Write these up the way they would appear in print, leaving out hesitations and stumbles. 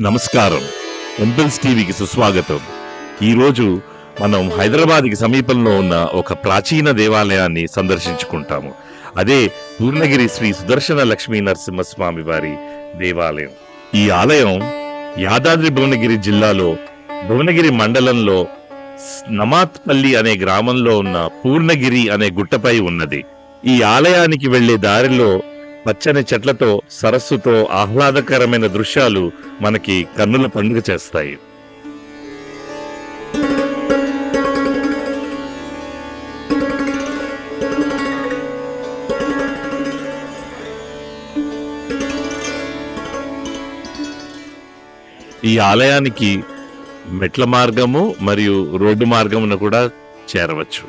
నమస్కారం. టెంపుల్స్ టీవీకి సుస్వాగతం. ఈరోజు మనం హైదరాబాద్కి సమీపంలో ఉన్న ఒక ప్రాచీన దేవాలయాన్ని సందర్శించుకుంటాము. అదే పూర్ణగిరి శ్రీ సుదర్శన లక్ష్మీ నరసింహస్వామి వారి దేవాలయం. ఈ ఆలయం యాదాద్రి భువనగిరి జిల్లాలో భువనగిరి మండలంలో నమాత్పల్లి అనే గ్రామంలో ఉన్న పూర్ణగిరి అనే గుట్టపై ఉన్నది. ఈ ఆలయానికి వెళ్లే దారిలో పచ్చని చెట్లతో సరస్సుతో ఆహ్లాదకరమైన దృశ్యాలు మనకి కన్నుల పండుగ చేస్తాయి. ఈ ఆలయానికి మెట్ల మార్గము మరియు రోడ్డు మార్గమున కూడా చేరవచ్చు.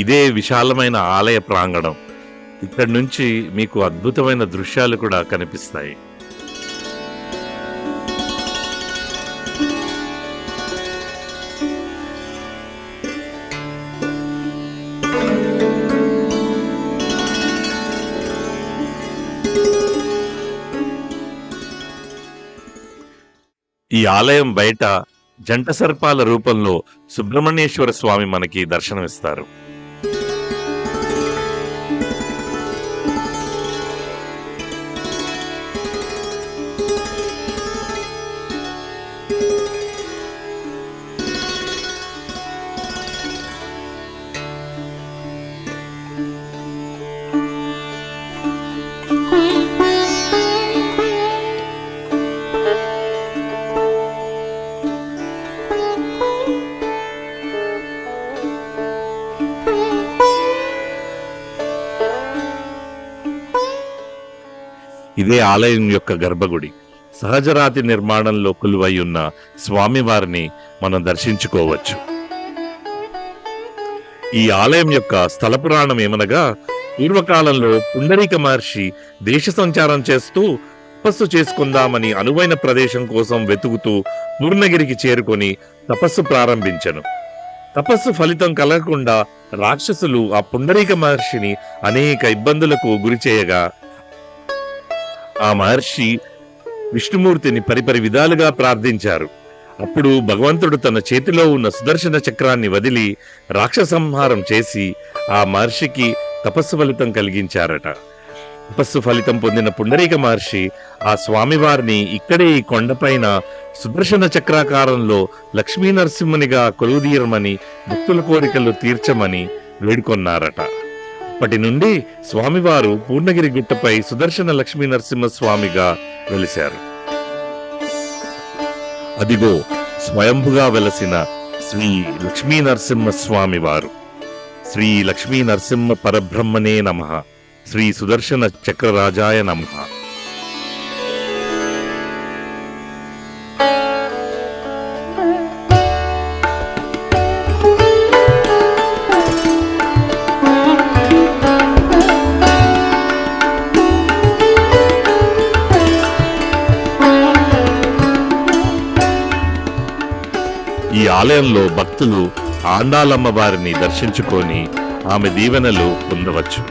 ఇదే విశాలమైన ఆలయ ప్రాంగణం. ఇక్కడి నుంచి మీకు అద్భుతమైన దృశ్యాలు కూడా కనిపిస్తాయి. ఈ ఆలయం బయట జంట సర్పాల రూపంలో సుబ్రహ్మణ్యేశ్వర స్వామి మనకి దర్శనమిస్తారు. ఇదే ఆలయం యొక్క గర్భగుడి. సహజరాతి నిర్మాణంలో కొలువై ఉన్న స్వామివారిని మనం దర్శించుకోవచ్చు. ఈ ఆలయం యొక్క స్థల పురాణం ఏమనగా, పూర్వకాలంలో పుండరీక మహర్షి దేశ సంచారం చేస్తూ తపస్సు చేసుకుందామని అనువైన ప్రదేశం కోసం వెతుకుతూ పూర్ణగిరికి చేరుకొని తపస్సు ప్రారంభించెను. తపస్సు ఫలితం కలగకుండా రాక్షసులు ఆ పుండరీక మహర్షిని అనేక ఇబ్బందులకు గురి చేయగా ఆ మహర్షి విష్ణుమూర్తిని పరిపరి విధాలుగా ప్రార్థించారు. అప్పుడు భగవంతుడు తన చేతిలో ఉన్న సుదర్శన చక్రాన్ని వదిలి రాక్షసంహారం చేసి ఆ మహర్షికి తపస్సు ఫలితం కలిగించారట. తపస్సు ఫలితం పొందిన పుండరీక మహర్షి ఆ స్వామివారిని ఇక్కడే ఈ కొండపైన సుదర్శన చక్రాకారంలో లక్ష్మీ నరసింహునిగా కొలువుదీరమని, భక్తుల కోరికలు తీర్చమని వేడుకొన్నారట. అప్పటి నుండి స్వామివారు పూర్ణగిరి గుట్టపై సుదర్శన లక్ష్మీ నరసింహ స్వామిగా వెలిశారు. అదిగో స్వయంభుగా వెలసిన శ్రీ లక్ష్మీ నరసింహ స్వామి వారు. శ్రీ లక్ష్మీ నరసింహ పరబ్రహ్మణే నమః. శ్రీ సుదర్శన చక్రరాజాయ నమః. ఈ ఆలయంలో భక్తులు ఆండాలమ్మ వారిని దర్శించుకొని ఆమె దీవెనలు పొందవచ్చు.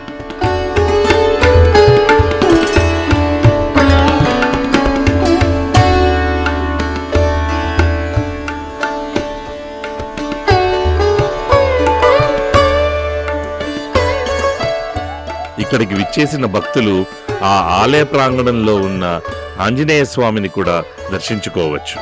ఇక్కడికి విచ్చేసిన భక్తులు ఆ ఆలయ ప్రాంగణంలో ఉన్న ఆంజనేయ స్వామిని కూడా దర్శించుకోవచ్చు.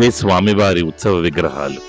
ఇవే స్వామివారి ఉత్సవ విగ్రహాలు.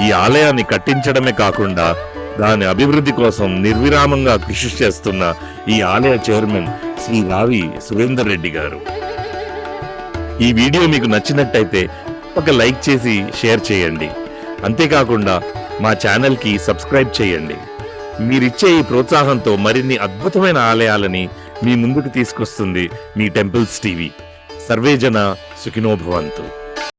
ఈ ఆలయాన్ని కట్టించడమే కాకుండా దాని అభివృద్ధి కోసం నిర్విరామంగా కృషి చేస్తున్న ఈ ఆలయ చైర్మన్ శ్రీ రావి సురేందర్ రెడ్డి గారు. ఈ వీడియో మీకు నచ్చినట్టయితే ఒక లైక్ చేసి షేర్ చేయండి. అంతేకాకుండా మా ఛానల్కి సబ్స్క్రైబ్ చేయండి. మీరిచ్చే ఈ ప్రోత్సాహంతో మరిన్ని అద్భుతమైన ఆలయాలని మీ ముందుకు తీసుకొస్తుంది మీ టెంపుల్స్ టీవీ. సర్వేజన సుఖినో భవంతు.